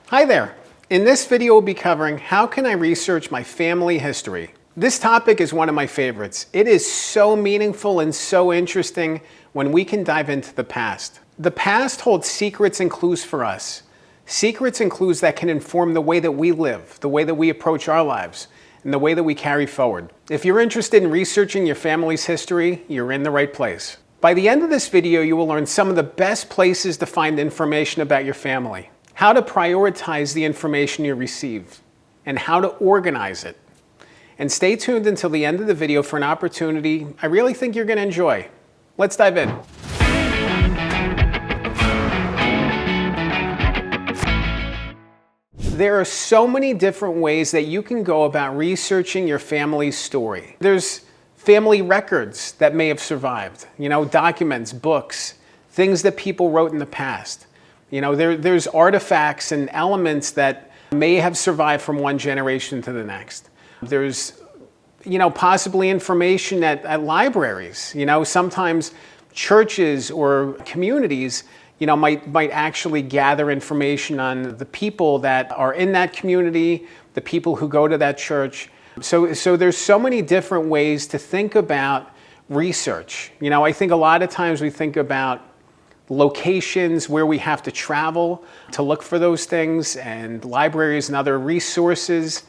Hi there. In this video, we'll be covering how can I research my family history. This topic is one of my favorites. It is so meaningful and so interesting when we can dive into the past. The past holds secrets and clues for us. Secrets and clues that can inform the way that we live, the way that we approach our lives, and the way that we carry forward. If you're interested in researching your family's history, you're in the right place. By the end of this video, you will learn some of the best places to find information about your family, how to prioritize the information you receive, and how to organize it. And stay tuned until the end of the video for an opportunity I really think you're going to enjoy. Let's dive in. There are so many different ways that you can go about researching your family's story. There's family records that may have survived, documents, books, things that people wrote in the past. There's artifacts and elements that may have survived from one generation to the next. There's, possibly information at libraries. Sometimes churches or communities, might actually gather information on the people that are in that community, the people who go to that church. So there's so many different ways to think about research. I think a lot of times we think about locations where we have to travel to look for those things, and libraries and other resources.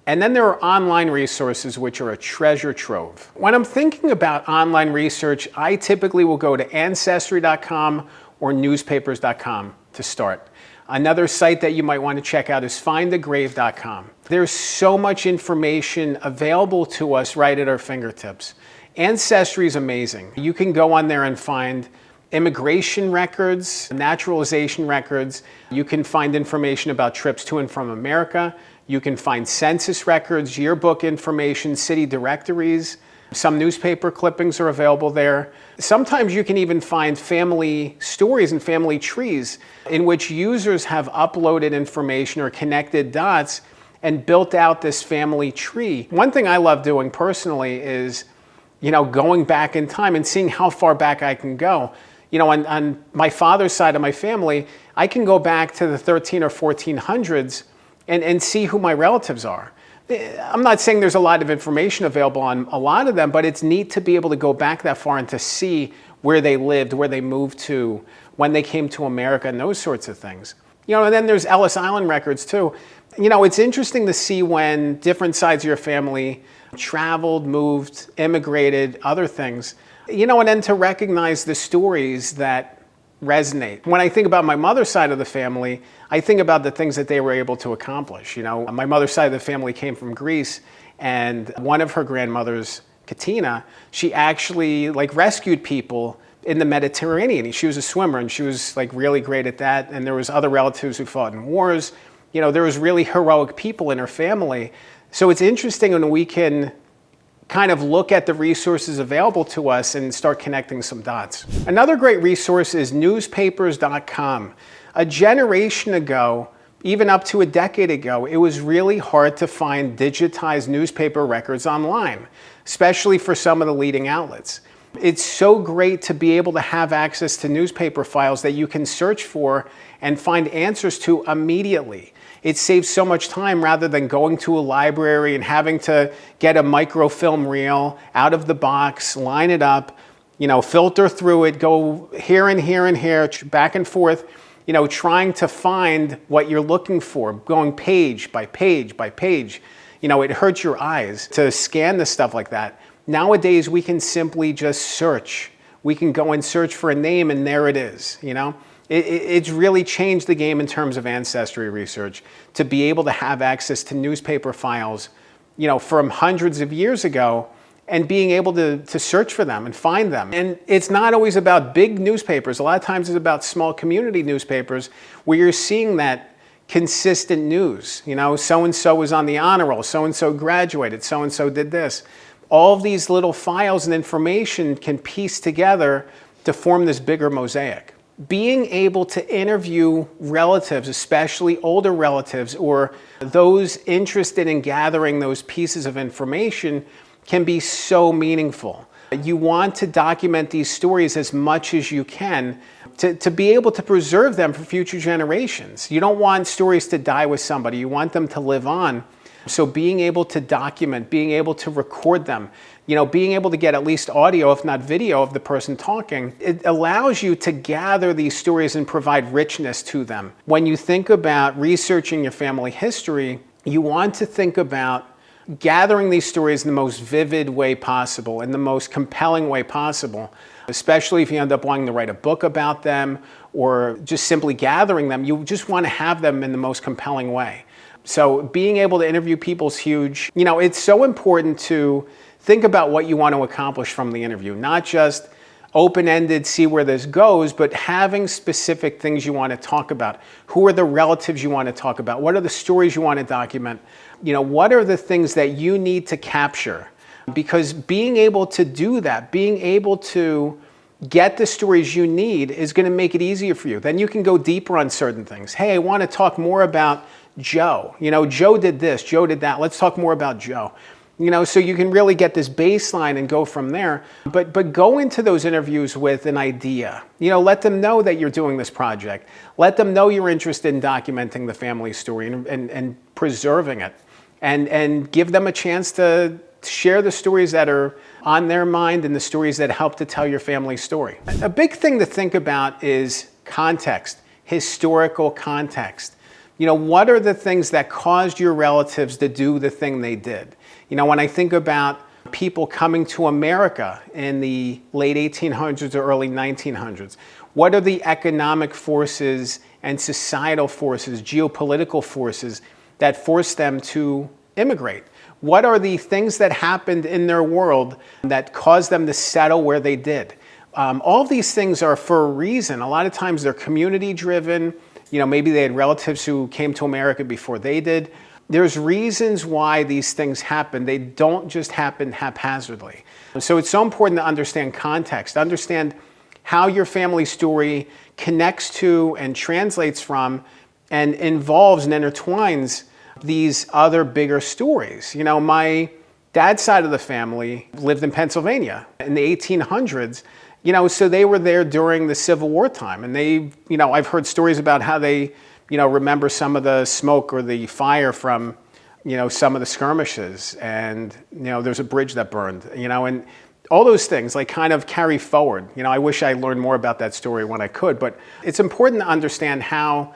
And then there are online resources, which are a treasure trove. When I'm thinking about online research, I typically will go to ancestry.com or newspapers.com to start. Another site that you might want to check out is findagrave.com. There's so much information available to us right at our fingertips. Ancestry is amazing. You can go on there and find immigration records, naturalization records. You can find information about trips to and from America. You can find census records, yearbook information, city directories. Some newspaper clippings are available there. Sometimes you can even find family stories and family trees in which users have uploaded information or connected dots and built out this family tree. One thing I love doing personally is, going back in time and seeing how far back I can go. On my father's side of my family, I can go back to the 13 or 1400s and see who my relatives are. I'm not saying there's a lot of information available on a lot of them, but it's neat to be able to go back that far and to see where they lived, where they moved to, when they came to America, and those sorts of things. And then there's Ellis Island records too. It's interesting to see when different sides of your family traveled, moved, immigrated, other things, and then to recognize the stories that resonate. When I think about my mother's side of the family, I think about the things that they were able to accomplish. My mother's side of the family came from Greece, and one of her grandmothers, Katina, she actually rescued people in the Mediterranean. She was a swimmer, and she was really great at that. And there was other relatives who fought in wars. There was really heroic people in her family. So it's interesting when we can kind of look at the resources available to us and start connecting some dots. Another great resource is newspapers.com. A generation ago, even up to a decade ago, it was really hard to find digitized newspaper records online, especially for some of the leading outlets. It's so great to be able to have access to newspaper files that you can search for and find answers to immediately. It saves so much time rather than going to a library and having to get a microfilm reel out of the box, line it up, filter through it, go here and here and here, back and forth, trying to find what you're looking for, going page by page by page. It hurts your eyes to scan the stuff like that. Nowadays, we can simply just search. We can go and search for a name, and there it is, It's really changed the game in terms of ancestry research to be able to have access to newspaper files, from hundreds of years ago, and being able to search for them and find them. And it's not always about big newspapers. A lot of times it's about small community newspapers where you're seeing that consistent news. So-and-so was on the honor roll, so-and-so graduated, so-and-so did this. All of these little files and information can piece together to form this bigger mosaic. Being able to interview relatives, especially older relatives or those interested in gathering those pieces of information, can be so meaningful. You want to document these stories as much as you can to be able to preserve them for future generations. You don't want stories to die with somebody. You want them to live on. So being able to document, being able to record them, being able to get at least audio, if not video, of the person talking, it allows you to gather these stories and provide richness to them. When you think about researching your family history, you want to think about gathering these stories in the most vivid way possible, in the most compelling way possible, especially if you end up wanting to write a book about them or just simply gathering them. You just want to have them in the most compelling way. So being able to interview people is huge. It's so important to think about what you want to accomplish from the interview, not just open-ended, see where this goes, but having specific things you want to talk about. Who are the relatives you want to talk about? What are the stories you want to document? What are the things that you need to capture? Because being able to do that, being able to get the stories you need is going to make it easier for you. Then you can go deeper on certain things. Hey, I want to talk more about Joe. Joe did this, Joe did that. Let's talk more about Joe. So you can really get this baseline and go from there. But go into those interviews with an idea. Let them know that you're doing this project. Let them know you're interested in documenting the family story and preserving it. And give them a chance to share the stories that are on their mind and the stories that help to tell your family story. A big thing to think about is context, historical context. What are the things that caused your relatives to do the thing they did? When I think about people coming to America in the late 1800s or early 1900s, what are the economic forces and societal forces, geopolitical forces that forced them to immigrate? What are the things that happened in their world that caused them to settle where they did? All of these things are for a reason. A lot of times they're community driven. Maybe they had relatives who came to America before they did. There's reasons why these things happen. They don't just happen haphazardly. So it's so important to understand context, understand how your family story connects to and translates from and involves and intertwines these other bigger stories. My dad's side of the family lived in Pennsylvania in the 1800s. So they were there during the Civil War time, and I've heard stories about how they, remember some of the smoke or the fire from, some of the skirmishes, and, there's a bridge that burned, and all those things like kind of carry forward. I wish I learned more about that story when I could, but it's important to understand how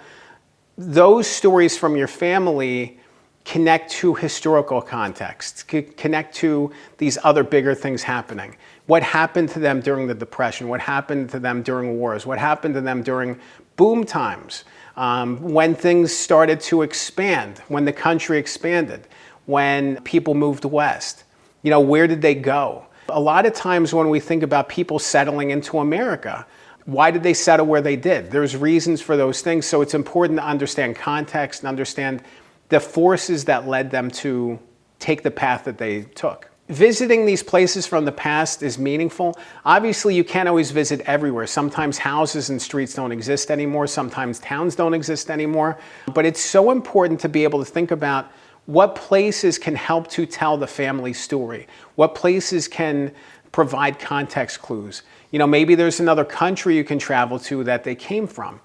those stories from your family connect to historical context, connect to these other bigger things happening. What happened to them during the Depression? What happened to them during wars? What happened to them during boom times? When things started to expand, when the country expanded, when people moved west? Where did they go? A lot of times when we think about people settling into America, why did they settle where they did? There's reasons for those things, so it's important to understand context and understand the forces that led them to take the path that they took. Visiting these places from the past is meaningful. Obviously, you can't always visit everywhere. Sometimes houses and streets don't exist anymore. Sometimes towns don't exist anymore. But it's so important to be able to think about what places can help to tell the family story. What places can provide context clues. Maybe there's another country you can travel to that they came from.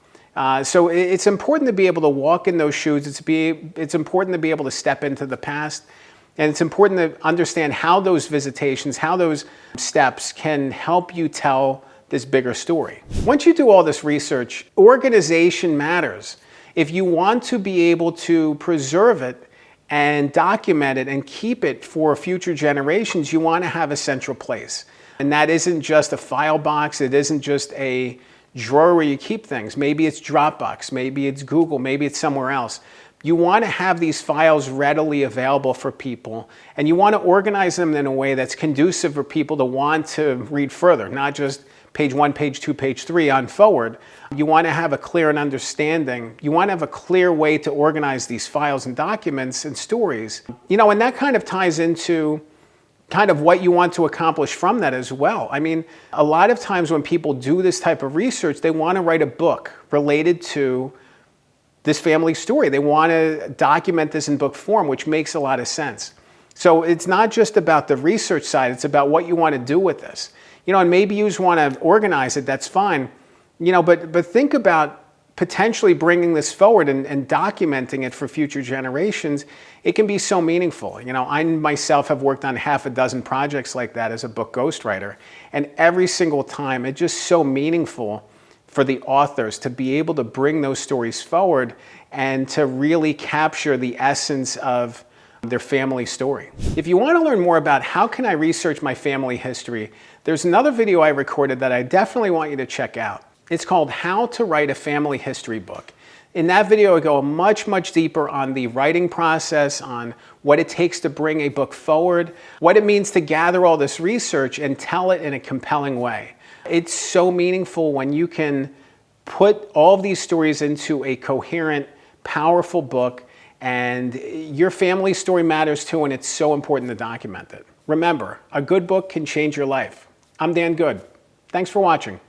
So it's important to be able to walk in those shoes. It's important to be able to step into the past. And it's important to understand how those visitations, how those steps can help you tell this bigger story. Once you do all this research, organization matters. If you want to be able to preserve it and document it and keep it for future generations, you want to have a central place. And that isn't just a file box. It isn't just a drawer where you keep things. Maybe it's Dropbox, maybe it's Google, maybe it's somewhere else. You want to have these files readily available for people, and you want to organize them in a way that's conducive for people to want to read further, not just page 1, page 2, page 3 on forward. You want to have a clear understanding. You want to have a clear way to organize these files and documents and stories. And that kind of ties into kind of what you want to accomplish from that as well. I mean, a lot of times when people do this type of research, they want to write a book related to this family story. They want to document this in book form, which makes a lot of sense. So it's not just about the research side, it's about what you want to do with this. And maybe you just want to organize it, that's fine. But think about potentially bringing this forward and documenting it for future generations. It can be so meaningful. I myself have worked on half a dozen projects like that as a book ghostwriter, and every single time it's just so meaningful for the authors to be able to bring those stories forward and to really capture the essence of their family story. If you want to learn more about how can I research my family history, there's another video I recorded that I definitely want you to check out. It's called How to Write a Family History Book. In that video, I go much, much deeper on the writing process, on what it takes to bring a book forward, what it means to gather all this research and tell it in a compelling way. It's so meaningful when you can put all of these stories into a coherent, powerful book, and your family story matters too, and it's so important to document it. Remember, a good book can change your life. I'm Dan Good. Thanks for watching.